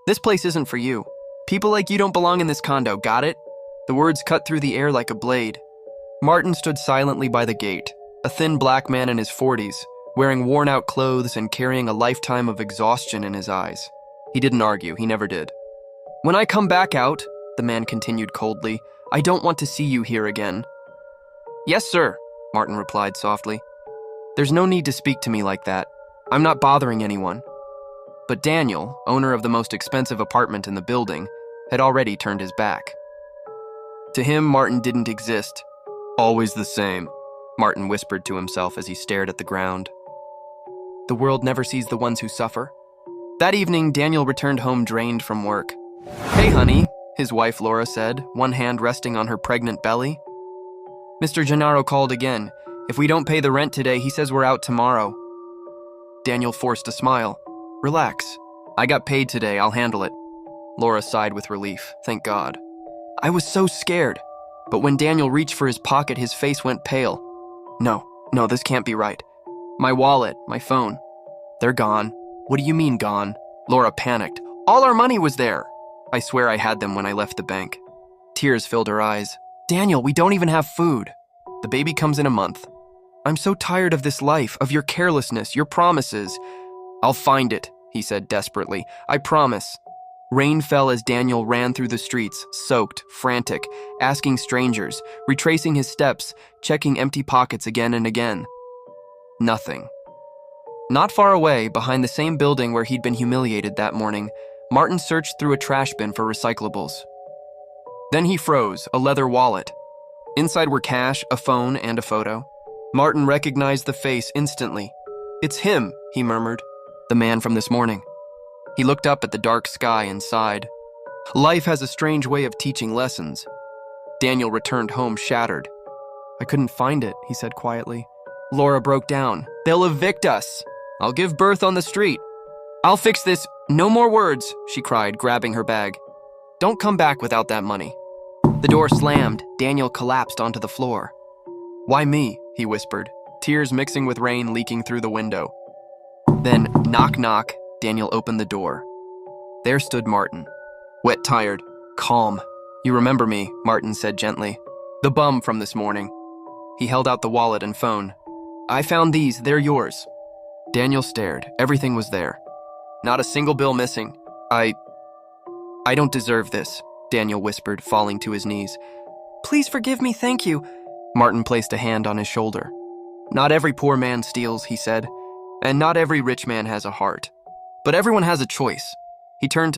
This place isn't for you. People like you don't belong in this condo, got it?" The words cut through the air like a blade. Martin stood silently by the gate, a thin black man in his 40s, wearing worn-out clothes and carrying a lifetime of exhaustion in his eyes. He didn't argue, he never did. "When I come back out," the man continued coldly, "I don't want to see you here again." "Yes, sir," Martin replied softly. "There's no need to speak to me like that. I'm not bothering anyone." But Daniel, owner of the most expensive apartment in the building, had already turned his back. To him, Martin didn't exist. "Always the same," Martin whispered to himself as he stared at the ground. The world never sees the ones who suffer. That evening, Daniel returned home drained from work. "Hey, honey," his wife Laura said, one hand resting on her pregnant belly. "Mr. Gennaro called again. If we don't pay the rent today, he says we're out tomorrow." Daniel forced a smile. "Relax. I got paid today, I'll handle it." Laura sighed with relief, thank God. "I was so scared." But when Daniel reached for his pocket, his face went pale. No, this can't be right. "My wallet, my phone. They're gone." "What do you mean gone?" Laura panicked. "All our money was there." "I swear I had them when I left the bank." Tears filled her eyes. "Daniel, we don't even have food. The baby comes in a month. I'm so tired of this life, of your carelessness, your promises." "I'll find it," he said desperately. "I promise." Rain fell as Daniel ran through the streets, soaked, frantic, asking strangers, retracing his steps, checking empty pockets again and again. Nothing. Not far away, behind the same building where he'd been humiliated that morning, Martin searched through a trash bin for recyclables. Then he froze, a leather wallet. Inside were cash, a phone, and a photo. Martin recognized the face instantly. "It's him," he murmured. "The man from this morning." He looked up at the dark sky and sighed. Life has a strange way of teaching lessons. Daniel returned home shattered. "I couldn't find it," he said quietly. Laura broke down. "They'll evict us. I'll give birth on the street. I'll fix this." "No more words," she cried, grabbing her bag. "Don't come back without that money." The door slammed. Daniel collapsed onto the floor. "Why me?" he whispered, tears mixing with rain leaking through the window. Then, knock, knock, Daniel opened the door. There stood Martin. Wet, tired, calm. "You remember me," Martin said gently. "The bum from this morning." He held out the wallet and phone. "I found these, they're yours." Daniel stared. Everything was there. Not a single bill missing. I don't deserve this," Daniel whispered, falling to his knees. "Please forgive me, thank you." Martin placed a hand on his shoulder. "Not every poor man steals," he said, "and not every rich man has a heart. But everyone has a choice." He turned to